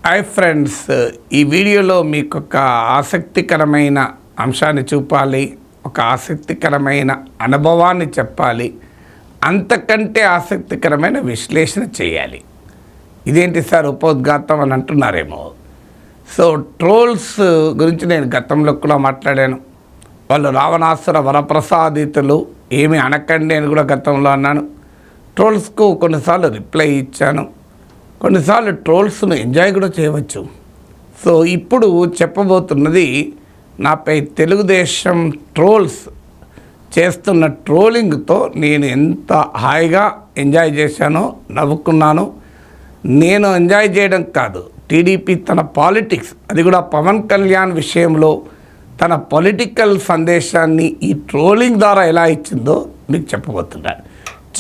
Hi friends, ఈ వీడియోలో మీకు ఒక ఆసక్తికరమైన అంశాన్ని చూపాలి, ఒక ఆసక్తికరమైన అనుభవాన్ని చెప్పాలి, అంతకంటే ఆసక్తికరమైన విశ్లేషణ చేయాలి. ఇదేంటి సార్ ఉపోద్ఘాతం అని అంటున్నారేమో. సో ట్రోల్స్ గురించి నేను గతంలో కూడా మాట్లాడాను. వాళ్ళు రావణాసుర వరప్రసాదితులు, ఏమి అనకండి అని కూడా గతంలో అన్నాను. ట్రోల్స్కు కొన్నిసార్లు రిప్లై ఇచ్చాను, కొన్నిసార్లు ట్రోల్స్ను ఎంజాయ్ కూడా చేయవచ్చు. సో ఇప్పుడు చెప్పబోతున్నది నాపై తెలుగుదేశం ట్రోల్స్ చేస్తున్న ట్రోలింగ్తో నేను ఎంత హాయిగా ఎంజాయ్ చేశానో, నవ్వుకున్నాను. నేను ఎంజాయ్ చేయడం కాదు, టీడీపీ తన పాలిటిక్స్, అది కూడా పవన్ కళ్యాణ్ విషయంలో తన పొలిటికల్ సందేశాన్ని ఈ ట్రోలింగ్ ద్వారా ఎలా ఇచ్చిందో మీకు చెప్పబోతున్నాను.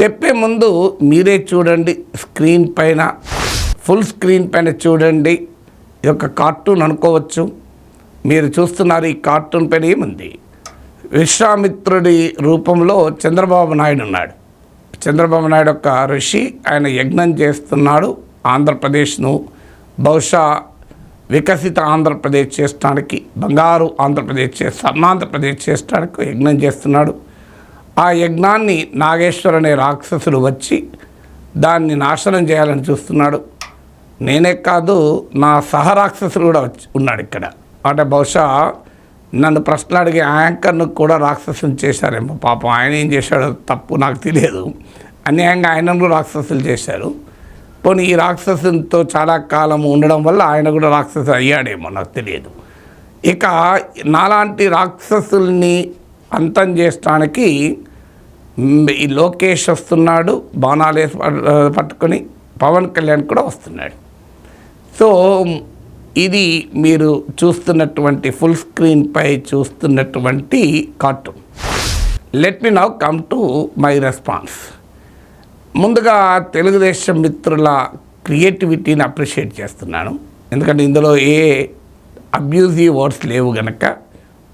చెప్పే ముందు మీరే చూడండి, స్క్రీన్ పైన ఫుల్ స్క్రీన్ పైన చూడండి. ఇది ఒక కార్టూన్ అనుకోవచ్చు. మీరు చూస్తున్నారు, ఈ కార్టూన్ పైన ఏముంది? విశ్వామిత్రుడి రూపంలో చంద్రబాబు నాయుడు ఉన్నాడు. చంద్రబాబు నాయుడు ఒక ఋషి, ఆయన యజ్ఞం చేస్తున్నాడు. ఆంధ్రప్రదేశ్ను బహుశా వికసిత ఆంధ్రప్రదేశ్ చేయడానికి, బంగారు ఆంధ్రప్రదేశ్ స్వర్ణాంధ్రప్రదేశ్ చేయడానికి యజ్ఞం చేస్తున్నాడు. ఆ యజ్ఞాన్ని నాగేశ్వర్ అనే రాక్షసుడు వచ్చి దాన్ని నాశనం చేయాలని చూస్తున్నాడు. నేనే కాదు, నా సహరాక్షసుడు కూడా ఉన్నాడు ఇక్కడ. అంటే బహుశా నన్ను ప్రశ్నలు అడిగే యాంకర్ను కూడా రాక్షసులు చేశారేమో. పాపం ఆయన ఏం చేశాడో తప్పు నాకు తెలియదు. అన్యాయంగా ఆయనను కూడా రాక్షసులు చేశారు. పోనీ ఈ రాక్షసులతో చాలా కాలం ఉండడం వల్ల ఆయన కూడా రాక్షసు అయ్యాడేమో, నాకు తెలియదు. ఇక నాలాంటి రాక్షసుల్ని అంతం చేయడానికి ఈ లోకేష్ వస్తున్నాడు, బాణాలు పట్టుకొని. పవన్ కళ్యాణ్ కూడా వస్తున్నాడు. సో ఇది మీరు చూస్తున్నటువంటి ఫుల్ స్క్రీన్పై చూస్తున్నటువంటి cartoon. Let me now come to my response. ముందుగా తెలుగుదేశం మిత్రుల క్రియేటివిటీని అప్రిషియేట్ చేస్తున్నాను. ఎందుకంటే ఇందులో ఏ అబ్యూజివ్ వర్డ్స్ లేవు గనక,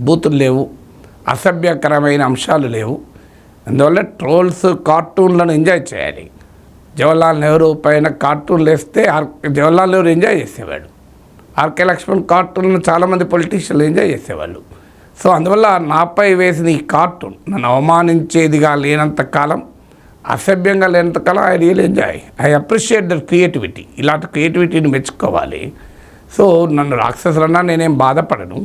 బూతులు లేవు, అసభ్యకరమైన అంశాలు లేవు. అందువల్ల ట్రోల్స్ కార్టూన్లను ఎంజాయ్ చేయాలి. జవహర్లాల్ నెహ్రూ పైన కార్టూన్లు వేస్తే జవహర్లాల్ నెహ్రూ ఎంజాయ్ చేసేవాడు. ఆర్కే లక్ష్మణ్ కార్టూన్లను చాలామంది పొలిటీషియన్లు ఎంజాయ్ చేసేవాళ్ళు. సో అందువల్ల నాపై వేసిన ఈ కార్టూన్ నన్ను అవమానించేదిగా లేనంతకాలం, అసభ్యంగా లేనంతకాలం I real enjoy. I appreciate the creativity. ఇలాంటి క్రియేటివిటీని మెచ్చుకోవాలి. సో నన్ను రాక్షసులన్నా నేనేం బాధపడను.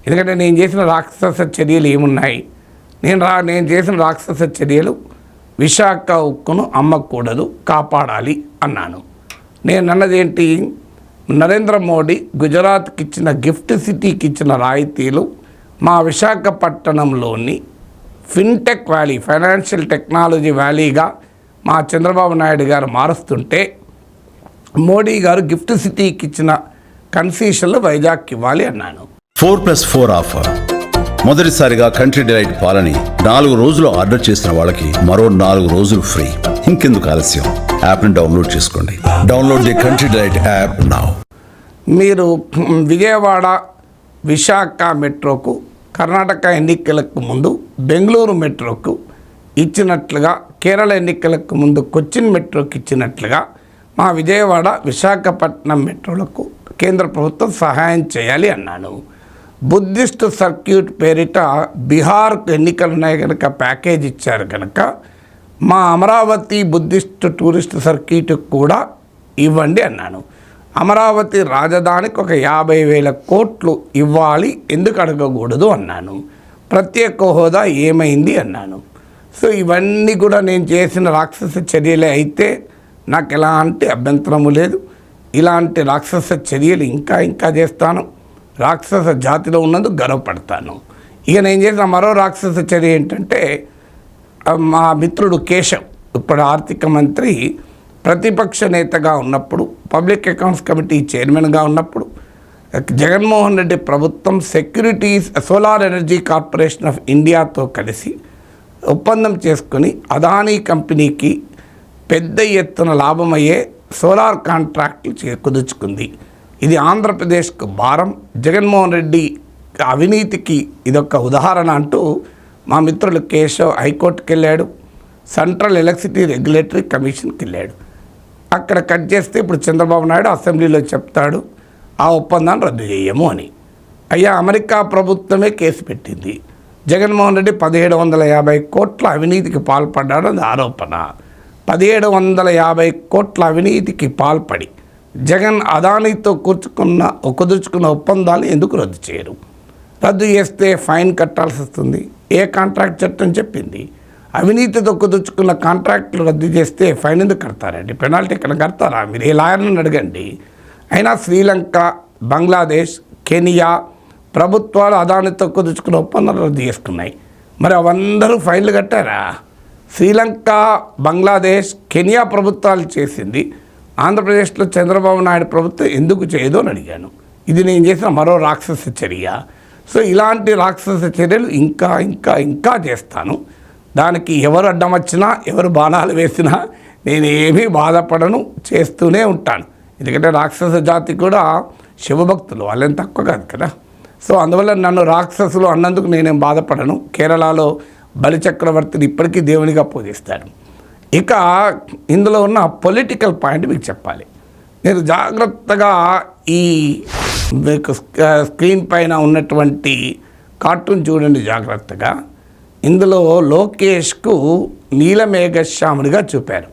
ఎందుకంటే నేను చేసిన రాక్షస చర్యలు ఏమున్నాయి? నేను చేసిన రాక్షస చర్యలు విశాఖ ఉక్కును అమ్మకూడదు, కాపాడాలి అన్నాను. నేను అన్నది ఏంటి? నరేంద్ర మోడీ గుజరాత్కి ఇచ్చిన గిఫ్ట్ సిటీకి ఇచ్చిన రాయితీలు మా విశాఖపట్నంలోని ఫిన్టెక్ వ్యాలీ, ఫైనాన్షియల్ టెక్నాలజీ వ్యాలీగా మా చంద్రబాబు నాయుడు గారు మారుస్తుంటే, మోడీ గారు గిఫ్ట్ సిటీకి ఇచ్చిన కన్సెషన్లు వైజాగ్కి ఇవ్వాలి అన్నాను. 4+4 ఆఫర్. మొదటిసారిగా కంట్రీ డిలైట్ పాలని 4 రోజులు ఆర్డర్ చేసిన వాళ్ళకి మరో 4 రోజులు ఫ్రీ. ఇంకెందుకు ఆలస్యం? యాప్ని డౌన్లోడ్ చేసుకోండి. Download the country delight app now. మీరు విజయవాడ విశాఖ మెట్రోకు కర్ణాటక ఎన్నికలకు ముందు బెంగళూరు మెట్రోకు ఇచ్చినట్లుగా, కేరళ ఎన్నికలకు ముందు కొచ్చిన్ మెట్రోకి ఇచ్చినట్లుగా మా విజయవాడ విశాఖపట్నం మెట్రోలకు కేంద్ర ప్రభుత్వం సహాయం చేయాలి అన్నాను. బుద్ధిస్ట్ సర్క్యూట్ పేరిట బీహార్కు ఎన్నికలు ఉన్నాయి కనుక ప్యాకేజ్ ఇచ్చారు కనుక మా అమరావతి బుద్ధిస్ట్ టూరిస్ట్ సర్క్యూట్ కూడా ఇవ్వండి అన్నాను. అమరావతి రాజధానికి ఒక 50,000 కోట్లు ఇవ్వాలి, ఎందుకు అడగకూడదు అన్నాను. ప్రత్యేక హోదా ఏమైంది అన్నాను. సో ఇవన్నీ కూడా నేను చేసిన రాక్షస చర్యలే అయితే నాకు ఎలాంటి అభ్యంతరము లేదు. ఇలాంటి రాక్షస చర్యలు ఇంకా చేస్తాను. రాక్షస జాతిలో ఉన్నందుకు గర్వపడతాను. ఇక నేను చేసిన మరో రాక్షస చర్య ఏంటంటే, మా మిత్రుడు కేశవ్ ఇప్పుడు ఆర్థిక మంత్రి, ప్రతిపక్ష నేతగా ఉన్నప్పుడు, పబ్లిక్ అకౌంట్స్ కమిటీ చైర్మన్గా ఉన్నప్పుడు, జగన్మోహన్ రెడ్డి ప్రభుత్వం సోలార్ ఎనర్జీ కార్పొరేషన్ ఆఫ్ ఇండియాతో కలిసి ఒప్పందం చేసుకుని అదానీ కంపెనీకి పెద్ద ఎత్తున లాభమయ్యే సోలార్ కాంట్రాక్టులు కుదుర్చుకుంది. ఇది ఆంధ్రప్రదేశ్కు భారం. జగన్మోహన్ రెడ్డి అవినీతికి ఇదొక ఉదాహరణ అంటూ మా మిత్రులు కేశవ్ హైకోర్టుకి వెళ్ళాడు, సెంట్రల్ ఎలక్ట్రిసిటీ రెగ్యులేటరీ కమిషన్కి వెళ్ళాడు. అక్కడ కట్ చేస్తే ఇప్పుడు చంద్రబాబు నాయుడు అసెంబ్లీలో చెప్తాడు, ఆ ఒప్పందాన్ని రద్దు చేయము అని. అయ్యా, అమెరికా ప్రభుత్వమే కేసు పెట్టింది. జగన్మోహన్ రెడ్డి 1750 కోట్ల అవినీతికి పాల్పడ్డాడు, అది ఆరోపణ. 1750 కోట్ల అవినీతికి పాల్పడి జగన్ అదానీతో కుదుర్చుకున్న ఒప్పందాలు ఎందుకు రద్దు చేయరు? రద్దు చేస్తే ఫైన్ కట్టాల్సి వస్తుంది. ఏ కాంట్రాక్ట్ చట్టం చెప్పింది? అవినీతితో కుదుర్చుకున్న కాంట్రాక్టులు రద్దు చేస్తే ఫైన్ ఎందుకు కడతారండి? పెనాల్టీ ఎక్కడ కడతారా? మీరు ఏ లాయర్ని అడగండి. అయినా శ్రీలంక, బంగ్లాదేశ్, కెనియా ప్రభుత్వాలు అదానితో కుదుర్చుకున్న ఒప్పందాలు రద్దు చేసుకున్నాయి. మరి అవందరూ ఫైన్లు కట్టారా? శ్రీలంక, బంగ్లాదేశ్, కెనియా ప్రభుత్వాలు చేసింది. ఆంధ్రప్రదేశ్లో చంద్రబాబు నాయుడు ప్రభుత్వం ఎందుకు చేయదు అని అడిగాను. ఇది నేను చేసిన మరో రాక్షస చర్య. సో ఇలాంటి రాక్షస చర్యలు ఇంకా ఇంకా ఇంకా చేస్తాను. దానికి ఎవరు అడ్డం వచ్చినా, ఎవరు బాణాలు వేసినా నేను ఏమీ బాధపడను, చేస్తూనే ఉంటాను. ఎందుకంటే రాక్షస జాతి కూడా శివభక్తులు, వాళ్ళేం తక్కువ కాదు కదా. సో అందువల్ల నన్ను రాక్షసులు అన్నందుకు నేనేం బాధపడను. కేరళలో బలిచక్రవర్తిని ఇప్పటికీ దేవునిగా పూజిస్తారు. ఇక ఇందులో ఉన్న పొలిటికల్ పాయింట్ మీకు చెప్పాలి. మీరు జాగ్రత్తగా ఈ మీకు స్క్రీన్ పైన ఉన్నటువంటి కార్టూన్ చూడండి జాగ్రత్తగా. ఇందులో లోకేష్కు నీలమేఘశ్యాముడిగా చూపారు.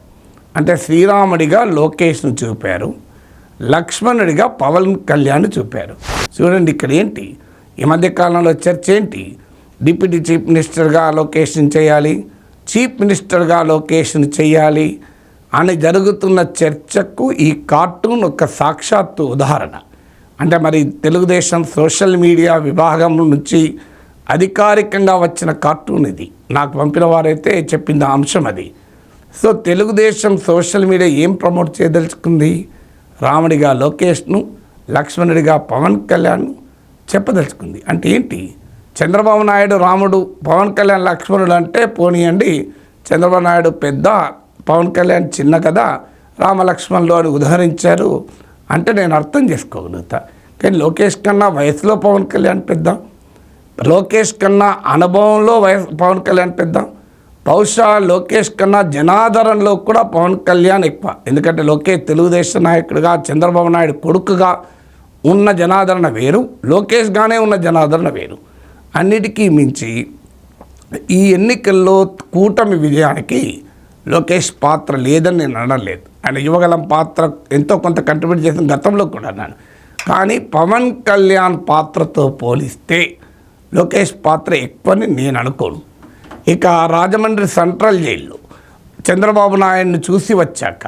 అంటే శ్రీరాముడిగా లోకేష్ను చూపారు, లక్ష్మణుడిగా పవన్ కళ్యాణ్ చూపారు. చూడండి ఇక్కడ ఏంటి ఈ మధ్యకాలంలో చర్చ ఏంటి? డిప్యూటీ చీఫ్ మినిస్టర్గా లోకేష్ని చేయాలి, చీఫ్ మినిస్టర్గా లోకేష్ని చేయాలి అని జరుగుతున్న చర్చకు ఈ కార్టూన్ ఒక సాక్షాత్తు ఉదాహరణ. అంటే మరి తెలుగుదేశం సోషల్ మీడియా విభాగం నుంచి అధికారికంగా వచ్చిన కార్టూన్ ఇది. నాకు పంపిన వారైతే చెప్పింది ఆ అంశం అది. సో తెలుగుదేశం సోషల్ మీడియా ఏం ప్రమోట్ చేయదలుచుకుంది? రాముడిగా లోకేష్ను, లక్ష్మణుడిగా పవన్ కళ్యాణ్ చెప్పదలుచుకుంది. అంటే ఏంటి? చంద్రబాబు నాయుడు రాముడు, పవన్ కళ్యాణ్ లక్ష్మణుడు అంటే పోనీయండి, చంద్రబాబు నాయుడు పెద్ద, పవన్ కళ్యాణ్ చిన్న కదా, రామలక్ష్మణులు అని ఉదహరించారు అంటే నేను అర్థం చేసుకోగలుగుతా. కానీ లోకేష్ కన్నా వయసులో పవన్ కళ్యాణ్ పెద్ద, లోకేష్ కన్నా అనుభవంలో పవన్ కళ్యాణ్ పెద్ద, బహుశా లోకేష్ కన్నా జనాదరణలో కూడా పవన్ కళ్యాణ్ ఎక్కువ. ఎందుకంటే లోకేష్ తెలుగుదేశం నాయకుడిగా, చంద్రబాబు నాయుడు కొడుకుగా ఉన్న జనాదరణ వేరు, లోకేష్గానే ఉన్న జనాదరణ వేరు. అన్నిటికీ మించి ఈ ఎన్నికల్లో కూటమి విజయానికి లోకేష్ పాత్ర లేదని నేను అనలేదు. ఆయన యువగలం పాత్ర ఎంతో కొంత కంట్రిబ్యూట్ చేసిన గతంలో కూడా అన్నాను. కానీ పవన్ కళ్యాణ్ పాత్రతో పోలిస్తే లోకేష్ పాత్ర ఎక్కువని నేను అనుకోను. ఇక రాజమండ్రి సెంట్రల్ జైల్లో చంద్రబాబు నాయుడిని చూసి వచ్చాక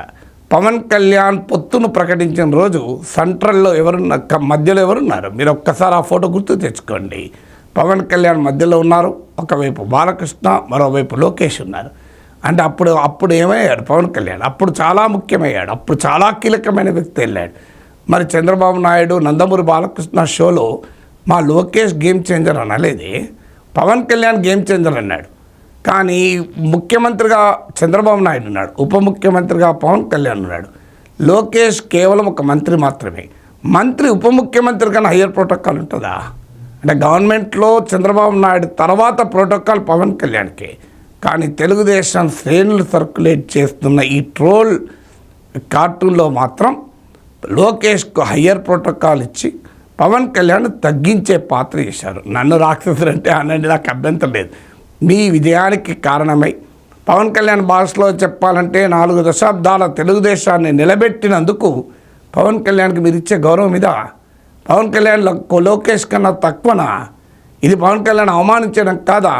పవన్ కళ్యాణ్ పొత్తును ప్రకటించిన రోజు సెంట్రల్లో మధ్యలో ఎవరున్నారు? మీరు ఒక్కసారి ఆ ఫోటో గుర్తు తెచ్చుకోండి. పవన్ కళ్యాణ్ మధ్యలో ఉన్నారు, ఒకవైపు బాలకృష్ణ, మరోవైపు లోకేష్ ఉన్నారు. అంటే అప్పుడు ఏమయ్యాడు పవన్ కళ్యాణ్? అప్పుడు చాలా ముఖ్యమయ్యాడు, అప్పుడు చాలా కీలకమైన వ్యక్తి వెళ్ళాడు. మరి చంద్రబాబు నాయుడు నందమూరి బాలకృష్ణ షోలో మా లోకేష్ గేమ్ చేంజర్ అనలేదే, పవన్ కళ్యాణ్ గేమ్ చేంజర్ అన్నాడు. కానీ ముఖ్యమంత్రిగా చంద్రబాబు నాయుడు ఉన్నాడు, ఉప ముఖ్యమంత్రిగా పవన్ కళ్యాణ్ ఉన్నాడు. లోకేష్ కేవలం ఒక మంత్రి మాత్రమే. మంత్రి ఉప ముఖ్యమంత్రి కన్నా హయ్యర్ ప్రోటోకాల్ ఉంటుందా? అంటే గవర్నమెంట్లో చంద్రబాబు నాయుడు తర్వాత ప్రోటోకాల్ పవన్ కళ్యాణ్కే. కానీ తెలుగుదేశం శ్రేణులు సర్క్యులేట్ చేస్తున్న ఈ ట్రోల్ కార్టూన్లో మాత్రం లోకేష్కు హయ్యర్ ప్రోటోకాల్ ఇచ్చి పవన్ కళ్యాణ్ తగ్గించే పాత్ర చేశారు. నన్ను రాక్షసుడు అంటే అనండి, నాకు అభ్యంతరం లేదు. మీ విజయానికి కారణమై పవన్ కళ్యాణ్ భాషలో చెప్పాలంటే 4 దశాబ్దాల తెలుగుదేశాన్ని నిలబెట్టినందుకు పవన్ కళ్యాణ్కి మీరు ఇచ్చే గౌరవం మీద పవన్ కళ్యాణ్ లోకేష్ కన్నా తక్కువనా? ఇది పవన్ కళ్యాణ్ అవమానించడం కాదా?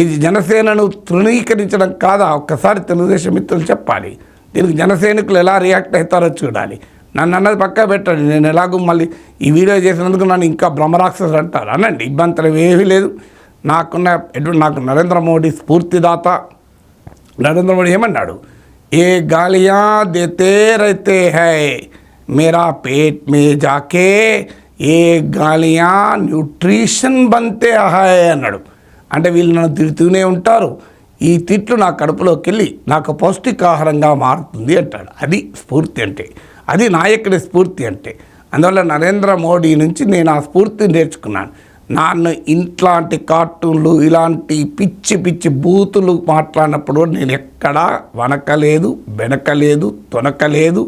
ఇది జనసేనను తృణీకరించడం కాదా? ఒక్కసారి తెలుగుదేశం మిత్రులు చెప్పాలి. దీనికి జనసైనికులు ఎలా రియాక్ట్ అవుతారో చూడాలి. నన్ను అన్నది పక్కా పెట్టండి. నేను ఎలాగో మళ్ళీ ఈ వీడియో చేసినందుకు నన్ను ఇంకా బ్రహ్మరాక్షసుడు అంటారు అనండి, ఇబ్బందులు ఏమీ లేదు. నాకు నరేంద్ర మోడీ స్ఫూర్తిదాత. నరేంద్ర మోడీ ఏమన్నాడు? ఏ గాలియా దేతే రైతే హై మేరా పేట్ మే జాకే ఏ గాలియా న్యూట్రిషన్ బంతే హై అన్నాడు. అంటే వీళ్ళు నన్ను తిడుతూనే ఉంటారు, ఈ తిట్లు నా కడుపులోకి వెళ్ళి నాకు పౌష్టికాహారంగా మారుతుంది అంటాడు. అది స్ఫూర్తి అంటే, అది నాయకుడి స్ఫూర్తి అంటే. అందువల్ల నరేంద్ర మోడీ నుంచి నేను ఆ స్ఫూర్తిని నేర్చుకున్నాను. నన్ను ఇట్లాంటి కార్టూన్లు, ఇలాంటి పిచ్చి పిచ్చి బూతులు మాట్లాడినప్పుడు నేను ఎక్కడా వనకలేదు, బెనకలేదు, తొనకలేదు.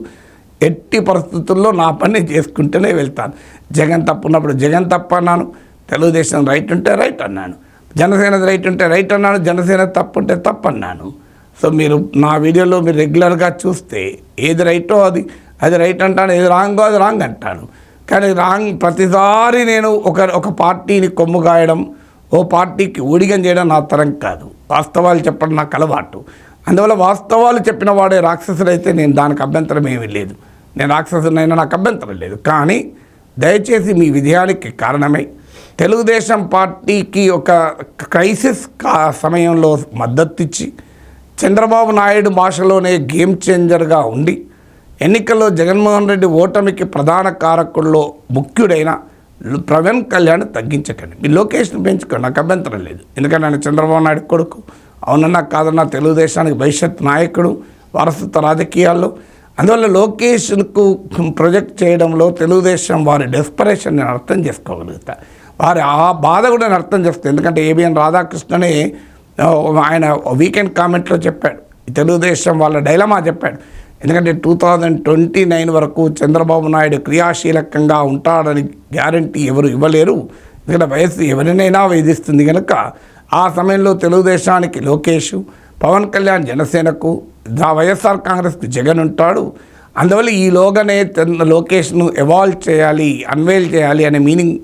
ఎట్టి పరిస్థితుల్లో నా పని నేను చేసుకుంటూనే వెళ్తాను. జగన్ తప్పు ఉన్నప్పుడు జగన్ తప్పు అన్నాను, తెలుగుదేశం రైట్ ఉంటే రైట్ అన్నాను, జనసేన రైట్ ఉంటే రైట్ అన్నాను, జనసేన తప్పు ఉంటే తప్పు అన్నాను. సో మీరు నా వీడియోలో మీరు రెగ్యులర్గా చూస్తే ఏది రైటో అది రైట్ అంటాను, ఏది రాంగో అది రాంగ్ అంటాను. కానీ రాంగ్ ప్రతిసారి నేను ఒక పార్టీని కొమ్ము కాయడం, ఓ పార్టీకి ఊడిగం చేయడం నా తరం కాదు. వాస్తవాలు చెప్పడం నాకు అలవాటు. అందువల్ల వాస్తవాలు చెప్పిన వాడే రాక్షసుడైతే నేను దానికి అభ్యంతరం ఏమీ లేదు. నేను రాక్షసునైనా నాకు అభ్యంతరం లేదు. కానీ దయచేసి మీ విజయానికి కారణమై తెలుగుదేశం పార్టీకి ఒక క్రైసిస్ సమయంలో మద్దతు ఇచ్చి చంద్రబాబు నాయుడు భాషలోనే గేమ్ చేంజర్గా ఉండి ఎన్నికల్లో జగన్మోహన్ రెడ్డి ఓటమికి ప్రధాన కారకుల్లో ముఖ్యుడైన పవన్ కళ్యాణ్ తగ్గించకండి. మీ లోకేష్ని పెంచుకోండి, నాకు అభ్యంతరం లేదు. ఎందుకంటే ఆయన చంద్రబాబు నాయుడు కొడుకు, అవునన్నా కాదన్నా తెలుగుదేశానికి భవిష్యత్ నాయకుడు, వారసత్వ రాజకీయాల్లో. అందువల్ల లోకేష్కు ప్రొజెక్ట్ చేయడంలో తెలుగుదేశం వారి డెస్పరేషన్ నేను అర్థం చేసుకోగలుగుతా, వారి ఆ బాధ కూడా నేను అర్థం చేస్తాను. ఎందుకంటే ఏబిఎన్ రాధాకృష్ణనే ఆయన వీకెండ్ కామెంట్లో చెప్పాడు, తెలుగుదేశం వాళ్ళ డైలమా చెప్పాడు. ఎందుకంటే 2029 వరకు చంద్రబాబు నాయుడు క్రియాశీలకంగా ఉంటాడని గ్యారంటీ ఎవరు ఇవ్వలేరు. ఎందుకంటే వయస్సు ఎవరినైనా వేధిస్తుంది కనుక ఆ సమయంలో తెలుగుదేశానికి లోకేష్, పవన్ కళ్యాణ్ జనసేనకు, వైఎస్ఆర్ కాంగ్రెస్కి జగన్ ఉంటాడు. అందువల్ల ఈలోగానే లోకేష్ను ఎవాల్వ్ చేయాలి, అన్వేల్ చేయాలి అనే మీనింగ్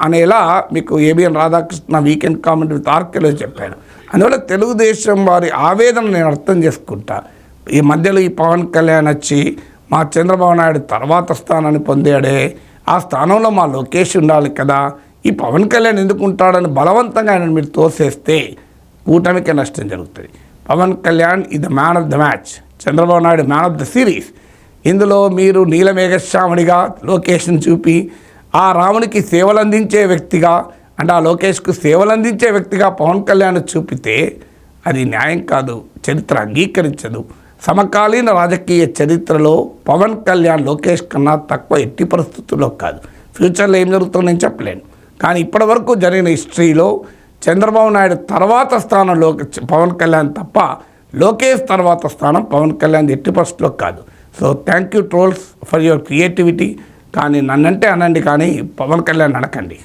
అనేలా మీకు ABN Radhakrishna weekend comment with ఆర్కేలో చెప్పాను. అందువల్ల తెలుగుదేశం వారి ఆవేదన నేను అర్థం చేసుకుంటా. ఈ మధ్యలో ఈ పవన్ కళ్యాణ్ వచ్చి మా చంద్రబాబు నాయుడు తర్వాత స్థానాన్ని పొందాడే, ఆ స్థానంలో మా లోకేష్ ఉండాలి కదా, ఈ పవన్ కళ్యాణ్ ఎందుకు ఉంటాడని బలవంతంగా ఆయన మీరు తోసేస్తే కూటమికే నష్టం జరుగుతుంది. పవన్ కళ్యాణ్ ఈ the man of the match, Chandrababu Naidu man of the series. ఇందులో మీరు నీలమేఘశ్యాముడిగా లోకేష్ని చూపి ఆ రామునికి సేవలు అందించే వ్యక్తిగా, అంటే ఆ లోకేష్కు సేవలు అందించే వ్యక్తిగా పవన్ కళ్యాణ్ చూపితే అది న్యాయం కాదు, చరిత్ర అంగీకరించదు. సమకాలీన రాజకీయ చరిత్రలో పవన్ కళ్యాణ్ లోకేష్ కన్నా తక్కువ ఎట్టి పరిస్థితుల్లో కాదు. ఫ్యూచర్లో ఏం జరుగుతుందో నేను చెప్పలేను. కానీ ఇప్పటివరకు జరిగిన హిస్టరీలో చంద్రబాబు నాయుడు తర్వాత స్థానంలో పవన్ కళ్యాణ్ తప్ప లోకేష్ తర్వాత స్థానం పవన్ కళ్యాణ్ ఎట్టి పరిస్థితుల్లో కాదు. So thank you trolls for your creativity. కానీ నన్నంటే అనండి, కానీ పవన్ కళ్యాణ్ అనకండి.